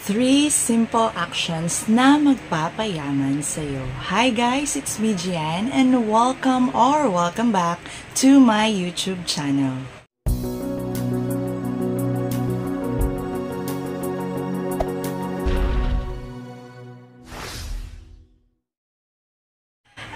3 simple actions na magpapayaman sa'yo. Hi guys, it's me Gian and welcome back to my YouTube channel.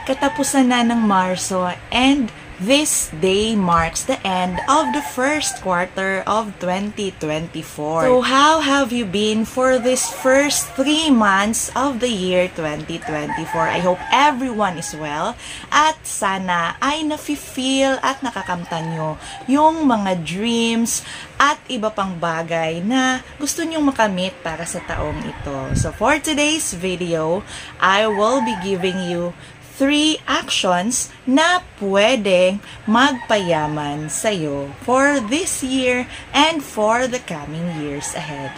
Katapusan na ng Marso and this day marks the end of the first quarter of 2024. So how have you been for this first 3 months of the year 2024? I hope everyone is well at sana ay nafe-feel at nakakamtan nyo yung mga dreams at iba pang bagay na gusto nyong makamit para sa taong ito. So for today's video, I will be giving you 3 actions na pwedeng magpayaman sa'yo for this year and for the coming years ahead.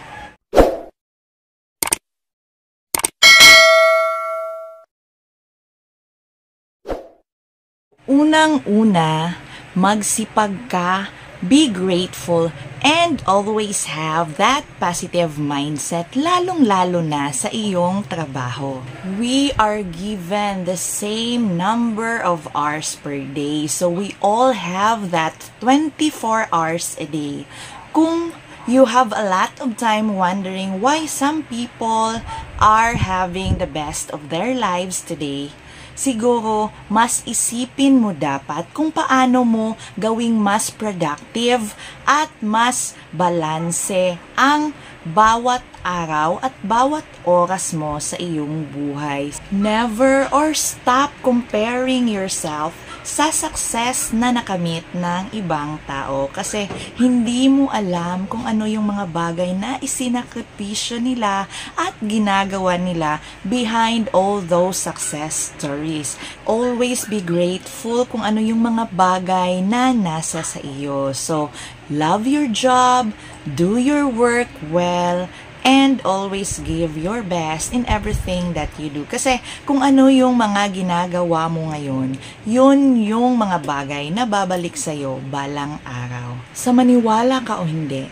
Unang-una, magsipag ka, be grateful, and always have that positive mindset, lalong-lalo na sa iyong trabaho. We are given the same number of hours per day, so we all have that 24 hours a day. Kung you have a lot of time wondering why some people are having the best of their lives today, siguro, mas isipin mo dapat kung paano mo gawing mas productive at mas balanse ang bawat araw at bawat oras mo sa iyong buhay. Never or stop comparing yourself sa success na nakamit ng ibang tao kasi hindi mo alam kung ano yung mga bagay na isinakripisyo nila at ginagawa nila behind all those success stories. Always be grateful kung ano yung mga bagay na nasa sa iyo. So, love your job, do your work well, and always give your best in everything that you do. Kasi kung ano yung mga ginagawa mo ngayon, yun yung mga bagay na babalik sa'yo balang araw. Sa maniwala ka o hindi,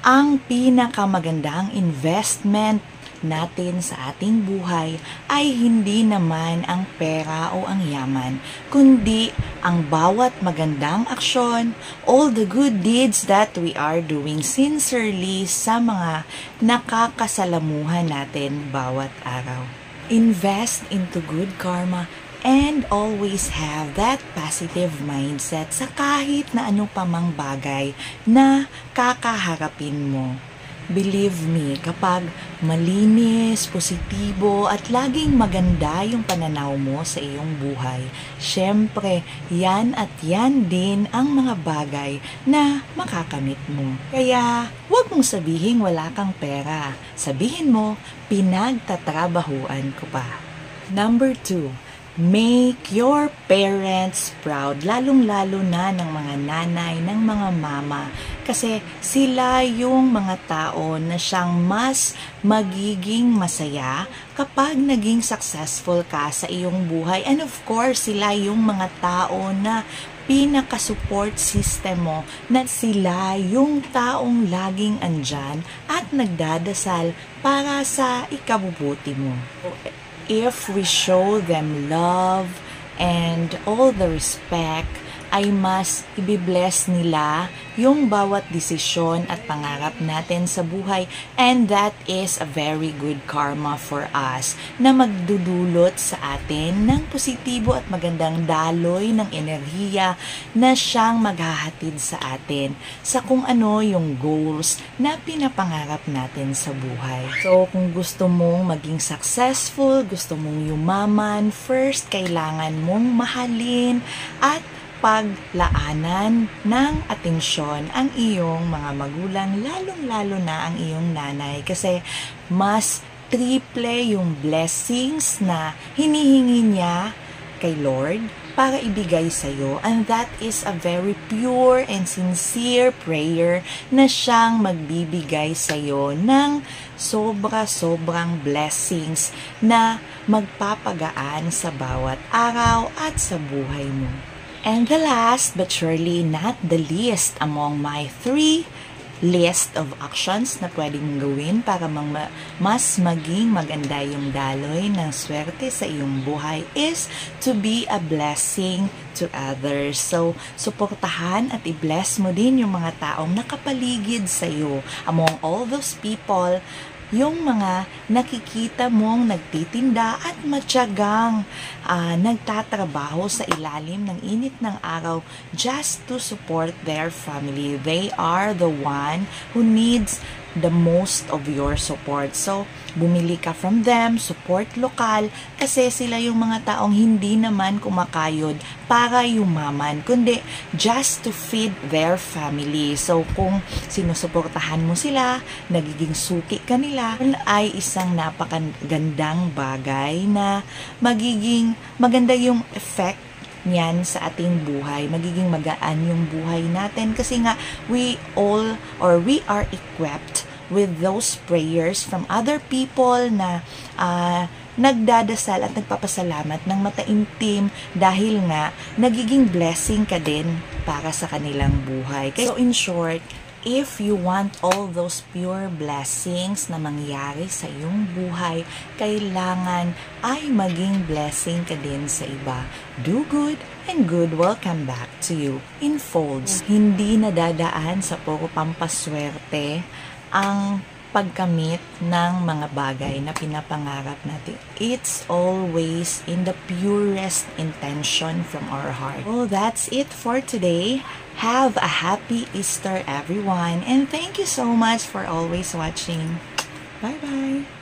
ang pinakamagandang investment natin sa ating buhay ay hindi naman ang pera o ang yaman, kundi ang bawat magandang aksyon, all the good deeds that we are doing sincerely sa mga nakakasalamuhan natin bawat araw. Invest into good karma and always have that positive mindset sa kahit na ano pa mang bagay na kakaharapin mo. Believe me, kapag malinis, positibo, at laging maganda yung pananaw mo sa iyong buhay, syempre, yan at yan din ang mga bagay na makakamit mo. Kaya, huwag mong sabihin wala kang pera. Sabihin mo, pinagtatrabahuan ko pa. Number 2. Make your parents proud, lalong-lalo na ng mga nanay, ng mga mama. Kasi sila yung mga tao na siyang mas magiging masaya kapag naging successful ka sa iyong buhay. And of course, sila yung mga tao na pinaka-support system mo, na sila yung taong laging andyan at nagdadasal para sa ikabubuti mo. If we show them love and all the respect, ay mas ibibless nila yung bawat desisyon at pangarap natin sa buhay, and that is a very good karma for us na magdudulot sa atin ng positibo at magandang daloy ng enerhiya na siyang maghahatid sa atin sa kung ano yung goals na pinapangarap natin sa buhay. So kung gusto mong maging successful, gusto mong yumaman, first kailangan mong mahalin at paglaanan ng atensyon ang iyong mga magulang, lalong-lalo na ang iyong nanay, kasi mas triple yung blessings na hinihingi niya kay Lord para ibigay sa'yo, and that is a very pure and sincere prayer na siyang magbibigay sa'yo ng sobra-sobrang blessings na magpapagaan sa bawat araw at sa buhay mo. And the last but surely not the least among my 3 list of actions na pwede mong gawin para mas maging maganda yung daloy ng swerte sa iyong buhay is to be a blessing to others. So, suportahan at i-bless mo din yung mga taong nakapaligid sa iyo. Among all those people, yung mga nakikita mong nagtitinda at matyagang nagtatrabaho sa ilalim ng init ng araw just to support their family. They are the one who needs the most of your support. So, bumili ka from them, support lokal, kasi sila yung mga taong hindi naman kumakayod para yumaman, kundi just to feed their family. So, kung sinusuportahan mo sila, nagiging suki ka nila, ay isang napakagandang bagay na magiging maganda yung effect niyan sa ating buhay. Magiging magaan yung buhay natin kasi nga we are equipped with those prayers from other people na nagdadasal at nagpapasalamat ng mataimtim dahil nga nagiging blessing ka din para sa kanilang buhay. So in short, if you want all those pure blessings na mangyari sa iyong buhay, kailangan ay maging blessing ka din sa iba. Do good and good will come back to you in folds. Hindi nadadaan sa puro pampaswerte ang pagkamit ng mga bagay na pinapangarap natin. It's always in the purest intention from our heart. Oh, that's it for today. Have a happy Easter, everyone, and thank you so much for always watching. Bye-bye.